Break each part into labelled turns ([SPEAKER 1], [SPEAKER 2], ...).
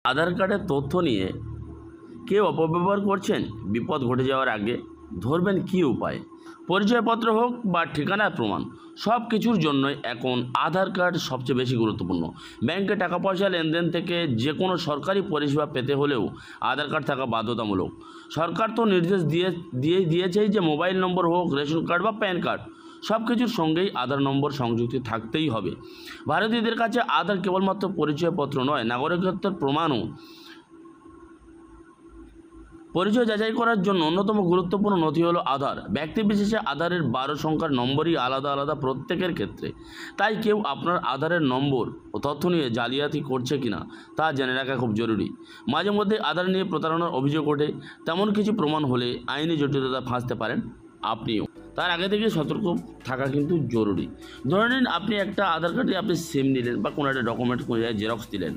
[SPEAKER 1] আধার কার্ডের তথ্য নিয়ে কেউ অপব্যবহার করছেন, বিপদ ঘটে যাওয়ার আগে ধরবেন কী উপায়? পরিচয়পত্র হোক বা ঠিকানার প্রমাণ, সব কিছুর জন্যই এখন আধার কার্ড সবচেয়ে বেশি গুরুত্বপূর্ণ। ব্যাংকে টাকা পয়সা লেনদেন থেকে যে কোনো সরকারি পরিষেবা পেতে হলেও আধার কার্ড থাকা বাধ্যতামূলক। সরকার তো নির্দেশ দিয়েছেই যে মোবাইল নম্বর হোক, রেশন কার্ড বা প্যান কার্ড, সব কিছুর সঙ্গেই আধার নম্বর সংযুক্ত থাকতেই হবে। ভারতীয়দের কাছে আধার কেবলমাত্র পরিচয়পত্র নয়, নাগরিকত্বের প্রমাণও। পরিচয় যাচাই করার জন্য অন্যতম গুরুত্বপূর্ণ নথি হলো আধার। ব্যক্তিবিশেষে আধারের 12 সংখ্যার নম্বরই আলাদা আলাদা প্রত্যেকের ক্ষেত্রে। তাই কেউ আপনার আধারের নম্বর ও তথ্য নিয়ে জালিয়াতি করছে কিনা তা জেনে রাখা খুব জরুরি। মাঝে মধ্যে আধার নিয়ে প্রতারণার অভিযোগ ওঠে, তেমন কিছু প্রমাণ হলে আইনি জটিলতা ফাঁসতে পারেন আপনিও। তার আগে থেকে সতর্ক থাকা কিন্তু জরুরি। ধরে নিন আপনি একটা আধার কার্ডে আপনি সিম নিলেন বা কোনো একটা ডকুমেন্ট কোনো জায়গায় জেরক্স দিলেন,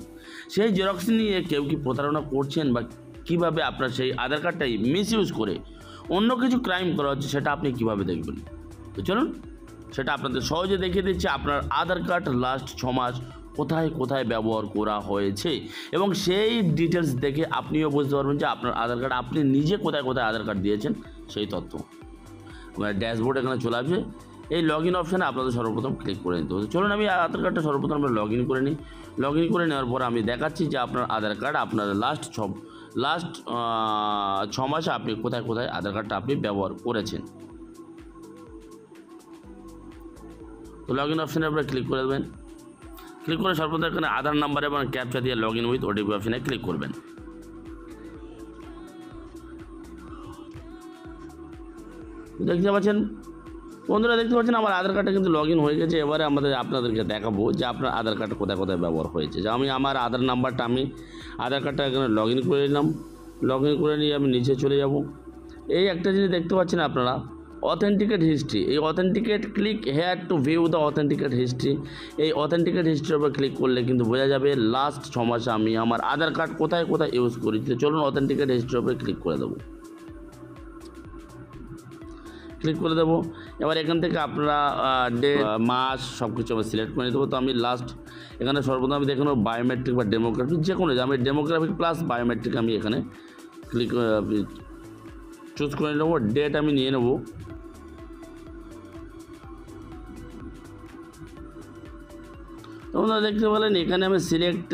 [SPEAKER 1] সেই জেরক্স নিয়ে কেউ কি প্রতারণা করছেন বা কীভাবে আপনার সেই আধার কার্ডটাই মিসইউজ করে অন্য কিছু ক্রাইম করা হচ্ছে, সেটা আপনি কিভাবে দেখবেন? তো চলুন সেটা আপনাদের সহজে দেখিয়ে দিচ্ছি। আপনার আধার কার্ড লাস্ট 6 মাস কোথায় কোথায় ব্যবহার করা হয়েছে এবং সেই ডিটেলস দেখে আপনিও বুঝতে পারবেন যে আপনার আধার কার্ড আপনি নিজে কোথায় কোথায় আধার কার্ড দিয়েছেন সেই তথ্য। ড্যাশবোর্ড এখানে চলে আসবে, এই লগ ইন অপশানে আপনাদের সর্বপ্রথম ক্লিক করে নিতে হবে। চলুন আমি আধার কার্ডটা সর্বপ্রথম আমরা লগ ইন করে নিই। লগ ইন করে নেওয়ার পর আমি দেখাচ্ছি যে আপনার আধার কার্ড আপনার লাস্ট 6 মাসে আপনি কোথায় কোথায় আধার কার্ডটা আপনি ব্যবহার করেছেন। তো লগ ইন অপশানে আপনারা ক্লিক করে দেবেন। ক্লিক করে সর্বপ্রথম এখানে আধার নাম্বার এবং ক্যাপচা দিয়ে লগ ইন উইথ ওটিপি অপশানে ক্লিক করবেন। দেখতে পাচ্ছেন বন্ধুরা, দেখতে পাচ্ছেন আমার আধার কার্ডটা কিন্তু লগ ইন হয়ে গেছে। এবারে আপনাদেরকে দেখাবো যে আপনার আধার কার্ডটা কোথায় কোথায় ব্যবহার হয়েছে। যে আমি আমার আধার নাম্বারটা আধার কার্ডটা এখানে লগ ইন করে নিলাম। লগ ইন করে নিয়ে আমি নিচে চলে যাব। এই একটা জিনিস দেখতে পাচ্ছেন আপনারা, অথেন্টিকেট হিস্ট্রি। এই authenticate click here two view the authenticate history. এই অথেন্টিকেট হিস্ট্রির উপর ক্লিক করলে কিন্তু বোঝা যাবে লাস্ট 6 মাসে আমি আমার আধার কার্ড কোথায় কোথায় ইউজ করেছি। চলুন অথেন্টিকেট হিস্ট্রির উপরে ক্লিক করে দেবো। ক্লিক করে দেবো। এবার এখান থেকে আপনারা ডেট, মাস সব কিছু আমি সিলেক্ট করে দেবো। তো আমি লাস্ট এখানে সর্বপ্রথম আমি দেখে নেবো বায়োমেট্রিক বা ডেমোগ্রাফিক, যে কোনো আমি ডেমোগ্রাফিক প্লাস বায়োমেট্রিক আমি এখানে ক্লিক চুজ করে নেবো। ডেট আমি নিয়ে নেবো। তো আপনারা দেখতে পেলেন এখানে আমি সিলেক্ট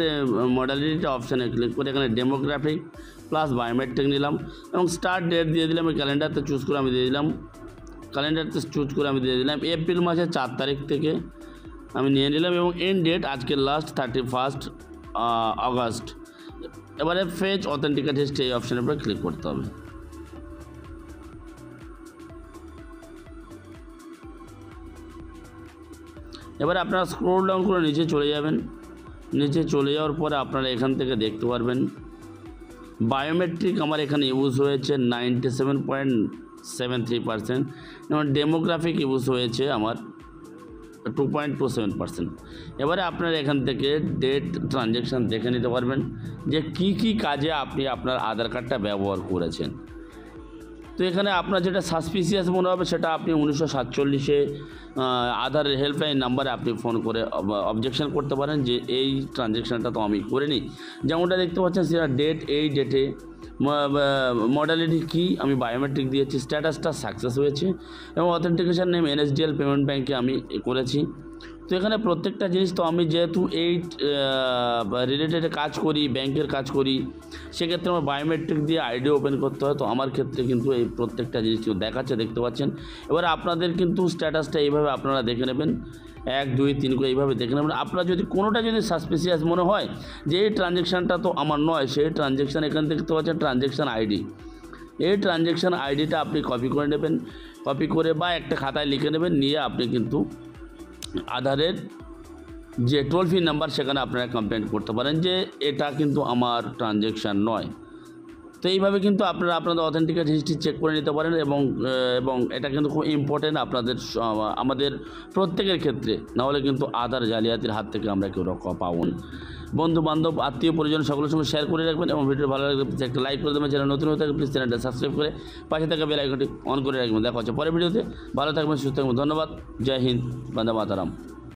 [SPEAKER 1] মডালিটি অপশানে ক্লিক করে এখানে ডেমোগ্রাফিক প্লাস বায়োমেট্রিক নিলাম এবং স্টার্ট ডেট দিয়ে দিলাম। ক্যালেন্ডারতে চুজ করে আমি দিয়ে দিলাম। ক্যালেন্ডারতে চুজ করে আমি দিয়ে দিলাম এপ্রিল মাসের 4 তারিখ থেকে আমি নিয়ে নিলাম এবং এন্ড ডেট আজকে লাস্ট 31 আগস্ট। এবারে ফেচ অথেন্টিকেট হিস্ট্রি এই অপশানের উপরে ক্লিক করতে হবে। এবারে আপনারা স্ক্রল ডাউন করে নিচে চলে যাবেন। নিচে চলে যাওয়ার পরে আপনারা এখান থেকে দেখতে পারবেন বায়োমেট্রিক আমার এখানে ইউজ হয়েছে 97.73% এবং ডেমোগ্রাফিক ইউজ হয়েছে আমার 2.27%। এবারে আপনারা এখান থেকে ডেট ট্রানজ্যাকশান দেখে নিতে পারবেন যে কি কি কাজে আপনি আপনার আধার কার্ডটা ব্যবহার করেছেন। তো এখানে আপনার যেটা সাসপিসিয়াস মনে হবে সেটা আপনি 1947-এ আধার হেল্পলাইন নাম্বারে আপনি ফোন করে অবজেকশন করতে পারেন যে এই ট্রানজ্যাকশানটা তো আমি করিনি। যেমনটা দেখতে পাচ্ছেন সেটা ডেট, এই ডেটে মডালিটি কি আমি বায়োমেট্রিক দিয়েছি, স্ট্যাটাসটা সাকসেস হয়েছে এবং অথেন্টিকেশন নেম NSDL পেমেন্ট ব্যাঙ্কে আমি করেছি। তো এখানে প্রত্যেকটা জিনিস তো আমি যেহেতু এই রিলেটেড কাজ করি, ব্যাংকের কাজ করি, সেক্ষেত্রে আমার বায়োমেট্রিক দিয়ে আইডি ওপেন করতে হয়। তো আমার ক্ষেত্রে কিন্তু এই প্রত্যেকটা জিনিস দেখাচ্ছে, দেখতে পাচ্ছেন। এবার আপনাদের কিন্তু স্ট্যাটাসটা এইভাবে আপনারা দেখে নেবেন, 1 2 3 করে এইভাবে দেখে নেবেন। আপনারা যদি কোনোটা যদি সাসপিসিয়াস মনে হয় যে এই ট্রানজ্যাকশানটা তো আমার নয়, সেই ট্রানজ্যাকশান এখানে দেখতে পাচ্ছেন ট্রানজ্যাকশান আইডি। এই ট্রানজ্যাকশান আইডিটা আপনি কপি করে নেবেন, কপি করে বা একটা খাতায় লিখে নেবেন, নিয়ে আপনি কিন্তু আধারের যে টোল ফ্রি নাম্বার সেখানে আপনারা কমপ্লেন করতে পারেন যে এটা কিন্তু আমার ট্রানজ্যাকশান নয়। তো এইভাবে কিন্তু আপনারা আপনাদের অথেন্টিকেট হিস্ট্রি চেক করে নিতে পারেন এবং এটা কিন্তু খুব ইম্পর্টেন্ট আমাদের প্রত্যেকের ক্ষেত্রে, নাহলে কিন্তু আধার জালিয়াতির হাত থেকে আমরা কেউ রক্ষা পাবো না। বন্ধু বান্ধব আত্মীয় পরিজন সকলের সঙ্গে শেয়ার করে রাখবেন এবং ভিডিও ভালো লাগলে একটা লাইক করে দেবেন। চ্যানেল নতুন হয়ে থাকে প্লিজ চ্যানেলটা সাবস্ক্রাইব করে পাশে থাকা বেল আইকনটি অন করে রাখবেন। দেখা হচ্ছে পরের ভিডিওতে। ভালো থাকবেন, সুস্থ থাকবেন। ধন্যবাদ। জয় হিন্দ, বন্দে মাতরম।